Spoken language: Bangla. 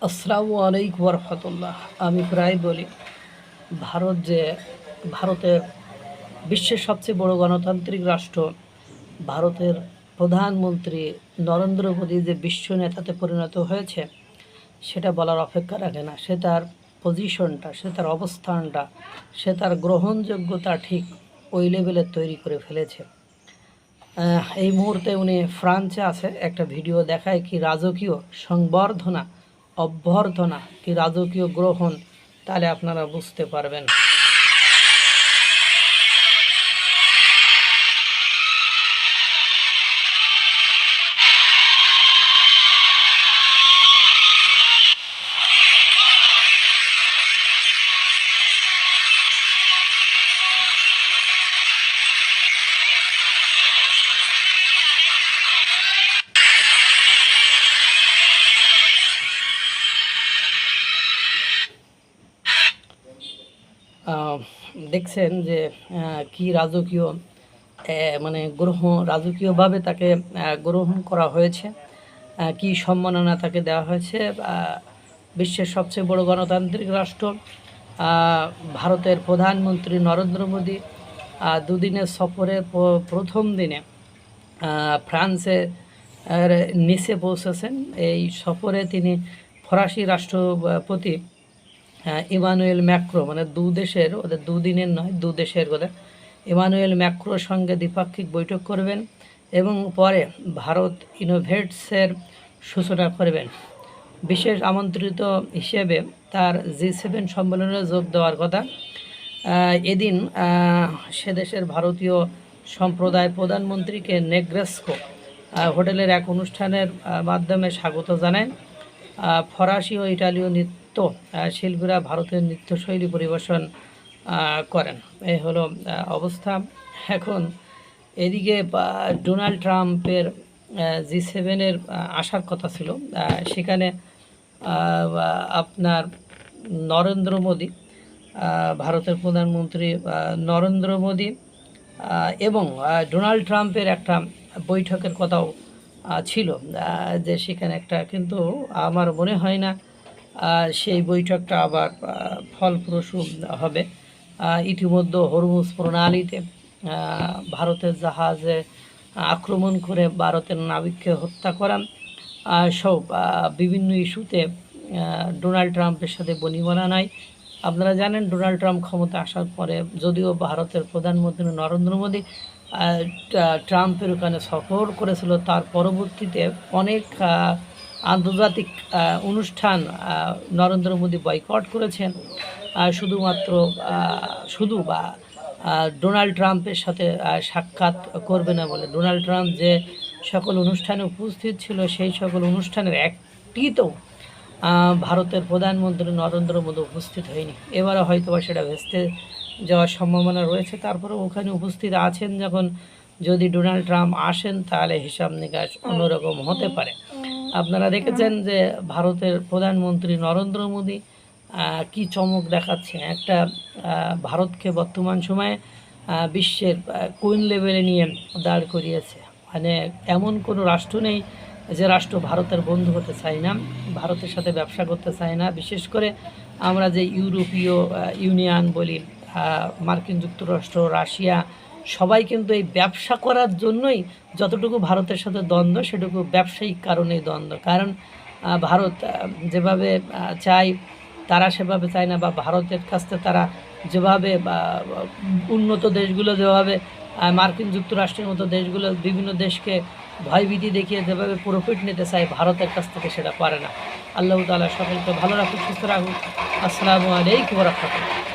আসসালামু আলাইকুম রহমতুল্লাহ। আমি প্রায় বলি ভারতের বিশ্বের সবচেয়ে বড় গণতান্ত্রিক রাষ্ট্র ভারতের প্রধানমন্ত্রী নরেন্দ্র মোদী যে বিশ্ব নেতাতে পরিণত হয়েছে সেটা বলার অপেক্ষা রাখে না। সে তার পজিশনটা, সে তার অবস্থানটা, সে তার গ্রহণযোগ্যতা ঠিক ওই লেভেলে তৈরি করে ফেলেছে। এই মুহূর্তে উনি ফ্রান্সে আছে। একটা ভিডিও দেখায় কি রাজকীয় সংবর্ধনা, অভ্যর্থনা, কি রাজকীয় গ্রহণ, তাহলে আপনারা বুঝতে পারবেন। দেখছেন যে কি রাজকীয় মানে রাজকীয়ভাবে তাকে গ্রহণ করা হয়েছে, কি সম্মাননা তাকে দেওয়া হয়েছে। বিশ্বের সবচেয়ে বড় গণতান্ত্রিক রাষ্ট্র ভারতের প্রধানমন্ত্রী নরেন্দ্র মোদী দুদিনের সফরে প্রথম দিনে ফ্রান্সে নিসে পৌঁছেছেন। এই সফরে তিনি ফরাসি রাষ্ট্রপতি ইমানুয়েল ম্যাক্রো, মানে ওদের দুদিনের নয়, দেশের ইমানুয়েল ম্যাক্রোর সঙ্গে দ্বিপাক্ষিক বৈঠক করবেন এবং পরে ভারত ইনোভেটসের সূচনা করবেন। বিশেষ আমন্ত্রিত হিসেবে তার G7 সম্মেলনে যোগ দেওয়ার কথা। এদিন সে দেশের ভারতীয় সম্প্রদায় প্রধানমন্ত্রীকে নেগ্রেস্কো হোটেলের এক অনুষ্ঠানের মাধ্যমে স্বাগত জানায়। ফরাসি ও ইটালীয় নৃত্য শিল্পীরা ভারতের নৃত্যশৈলী পরিবেশন করেন। এই হলো অবস্থা। এখন এদিকে ডোনাল্ড ট্রাম্পের G7-এর আসার কথা ছিল। সেখানে আপনার নরেন্দ্র মোদী, ভারতের প্রধানমন্ত্রী নরেন্দ্র মোদী এবং ডোনাল্ড ট্রাম্পের একটা বৈঠকের কথাও ছিল, যে সেখানে একটা, কিন্তু আমার মনে হয় না সেই বৈঠকটা আবার ফলপ্রসূ হবে। ইতিমধ্যে হরমুজ প্রণালীতে ভারতের জাহাজে আক্রমণ করে ভারতের নাবিককে হত্যা করা সব বিভিন্ন ইস্যুতে ডোনাল্ড ট্রাম্পের সাথে বনিবনা নাই। আপনারা জানেন ডোনাল্ড ট্রাম্প ক্ষমতা আসার পরে যদিও ভারতের প্রধানমন্ত্রী নরেন্দ্র মোদী ট্রাম্পের ওখানে সফর করেছিল, তার পরবর্তীতে অনেক আন্তর্জাতিক অনুষ্ঠান নরেন্দ্র মোদী বয়কট করেছেন শুধুমাত্র ডোনাল্ড ট্রাম্পের সাথে সাক্ষাৎ করবে না বলে। ডোনাল্ড ট্রাম্প যে সকল অনুষ্ঠানে উপস্থিত ছিল সেই সকল অনুষ্ঠানের একটিতেও ভারতের প্রধানমন্ত্রী নরেন্দ্র মোদী উপস্থিত হয়নি। এবারে হয়তো সেটা ভেস্তে যাওয়ার সম্ভাবনা রয়েছে। তারপরে ওখানে উপস্থিত আছেন যখন, যদি ডোনাল্ড ট্রাম্প আসেন তাহলে হিসাব নিকাশ অন্যরকম হতে পারে। আপনারা দেখেছেন যে ভারতের প্রধানমন্ত্রী নরেন্দ্র মোদী কি চমক দেখাচ্ছে। একটা ভারতকে বর্তমান সময়ে বিশ্বের কোন লেভেলে নিয়ে দাঁড় করিয়েছে। মানে এমন কোনো রাষ্ট্র নেই যে রাষ্ট্র ভারতের বন্ধু হতে চায় না, ভারতের সাথে ব্যবসা করতে চায় না। বিশেষ করে আমরা যে ইউরোপীয় ইউনিয়ন বলি, মার্কিন যুক্তরাষ্ট্র, রাশিয়া, সবাই কিন্তু এই ব্যবসা করার জন্যই যতটুকু ভারতের সাথে দ্বন্দ্ব, সেটুকু ব্যবসায়িক কারণেই দ্বন্দ্ব। কারণ ভারত যেভাবে চায় তারা সেভাবে চায় না, বা ভারতের কাছ থেকে তারা যেভাবে উন্নত দেশগুলো যেভাবে মার্কিন যুক্তরাষ্ট্রের মতো দেশগুলো বিভিন্ন দেশকে ভয়ভীতি দেখিয়ে যেভাবে প্রফিট নিতে চায়, ভারতের কাছ থেকে সেটা পারে না। আল্লাহ তাআলা সকলকে ভালো রাখুক, সুস্থ রাখুক। আসসালামু আলাইকুম ওয়া রাহমাতুল্লাহ।